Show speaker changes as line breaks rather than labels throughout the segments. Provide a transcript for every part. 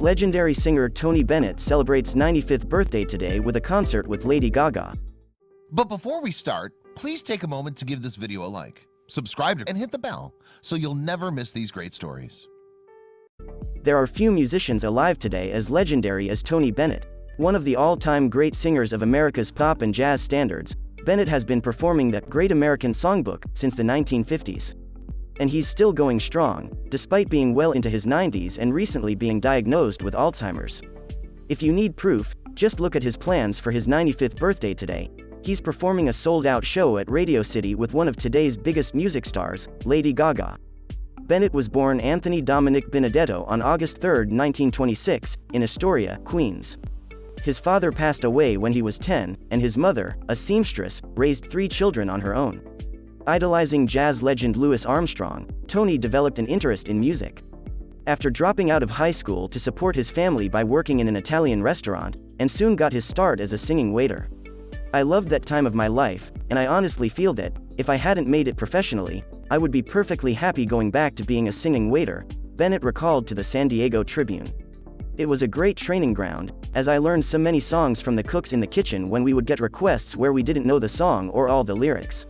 Legendary singer Tony Bennett celebrates 95th birthday today with a concert with Lady Gaga.
But before we start, please take a moment to give this video a like, subscribe, and hit the bell so you'll never miss these great stories.
There are few musicians alive today as legendary as Tony Bennett. One of the all-time great singers of America's pop and jazz standards, Bennett has been performing the Great American Songbook since the 1950s. And he's still going strong, despite being well into his 90s and recently being diagnosed with Alzheimer's. If you need proof, just look at his plans for his 95th birthday today. He's performing a sold-out show at Radio City with one of today's biggest music stars, Lady Gaga. Bennett was born Anthony Dominic Benedetto on August 3, 1926, in Astoria, Queens. His father passed away when he was 10, and his mother, a seamstress, raised 3 children on her own. Idolizing jazz legend Louis Armstrong, Tony developed an interest in music. After dropping out of high school to support his family by working in an Italian restaurant, and soon got his start as a singing waiter. "I loved that time of my life, and I honestly feel that, if I hadn't made it professionally, I would be perfectly happy going back to being a singing waiter," Bennett recalled to the San Diego Tribune. "It was a great training ground, as I learned so many songs from the cooks in the kitchen when we would get requests where we didn't know the song or all the lyrics."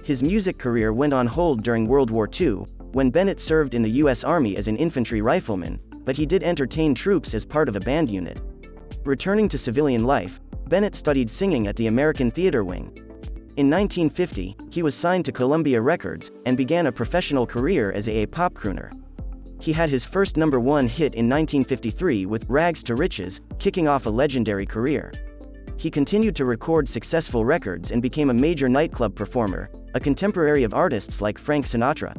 His music career went on hold during World War II, when Bennett served in the U.S. Army as an infantry rifleman, but he did entertain troops as part of a band unit. Returning to civilian life, Bennett studied singing at the American Theater Wing. In 1950, he was signed to Columbia Records, and began a professional career as a pop crooner. He had his first #1 hit in 1953 with "Rags to Riches," kicking off a legendary career. He continued to record successful records and became a major nightclub performer, a contemporary of artists like Frank Sinatra.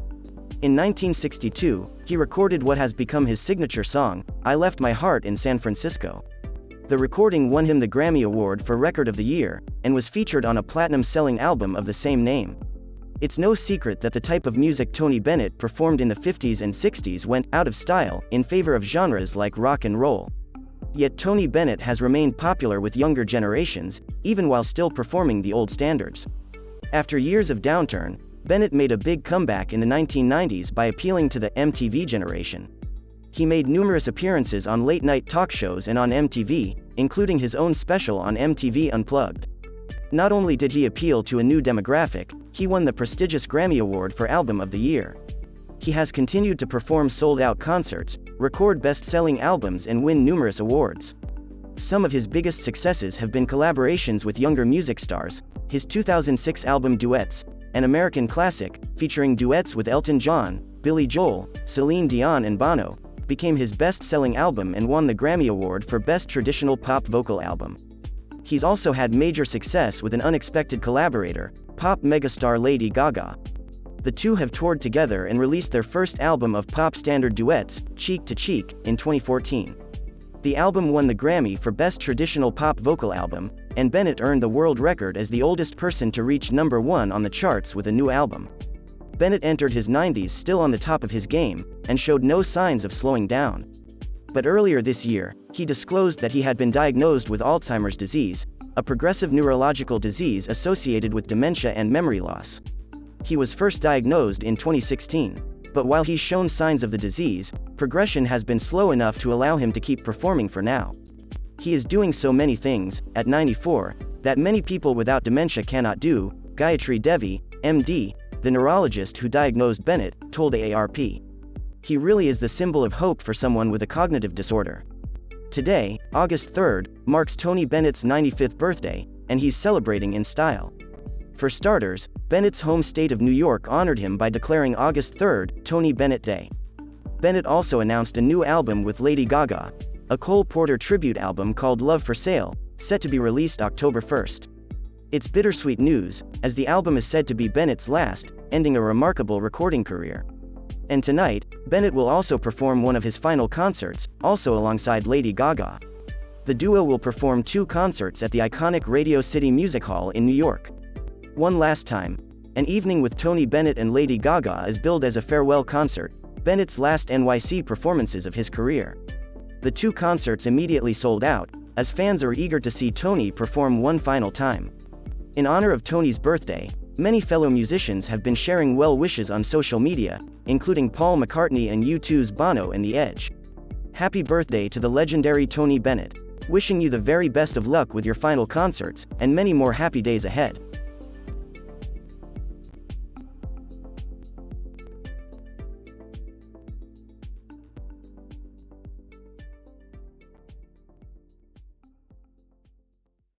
In 1962, he recorded what has become his signature song, "I Left My Heart in San Francisco." The recording won him the Grammy Award for Record of the Year, and was featured on a platinum-selling album of the same name. It's no secret that the type of music Tony Bennett performed in the 50s and 60s went out of style in favor of genres like rock and roll. Yet Tony Bennett has remained popular with younger generations, even while still performing the old standards. After years of downturn, Bennett made a big comeback in the 1990s by appealing to the MTV generation. He made numerous appearances on late-night talk shows and on MTV, including his own special on MTV Unplugged. Not only did he appeal to a new demographic, he won the prestigious Grammy Award for Album of the Year. He has continued to perform sold-out concerts, record best-selling albums and win numerous awards. Some of his biggest successes have been collaborations with younger music stars. His 2006 album Duets, an American classic, featuring duets with Elton John, Billy Joel, Celine Dion and Bono, became his best-selling album and won the Grammy Award for Best Traditional Pop Vocal Album. He's also had major success with an unexpected collaborator, pop megastar Lady Gaga. The two have toured together and released their first album of pop standard duets, Cheek to Cheek, in 2014. The album won the Grammy for Best Traditional Pop Vocal Album, and Bennett earned the world record as the oldest person to reach #1 on the charts with a new album. Bennett entered his 90s still on the top of his game, and showed no signs of slowing down. But earlier this year, he disclosed that he had been diagnosed with Alzheimer's disease, a progressive neurological disease associated with dementia and memory loss. He was first diagnosed in 2016, but while he's shown signs of the disease, progression has been slow enough to allow him to keep performing for now. He is doing so many things, at 94, that many people without dementia cannot do, Gayatri Devi, MD, the neurologist who diagnosed Bennett, told AARP. He really is the symbol of hope for someone with a cognitive disorder. Today, August 3rd, marks Tony Bennett's 95th birthday, and he's celebrating in style. For starters, Bennett's home state of New York honored him by declaring August 3rd, Tony Bennett Day. Bennett also announced a new album with Lady Gaga, a Cole Porter tribute album called Love for Sale, set to be released October 1st. It's bittersweet news, as the album is said to be Bennett's last, ending a remarkable recording career. And tonight, Bennett will also perform one of his final concerts, also alongside Lady Gaga. The duo will perform 2 concerts at the iconic Radio City Music Hall in New York. One last time, an evening with Tony Bennett and Lady Gaga is billed as a farewell concert, Bennett's last NYC performances of his career. The 2 concerts immediately sold out, as fans are eager to see Tony perform one final time. In honor of Tony's birthday, many fellow musicians have been sharing well wishes on social media, including Paul McCartney and U2's Bono and The Edge. Happy birthday to the legendary Tony Bennett. Wishing you the very best of luck with your final concerts, and many more happy days ahead.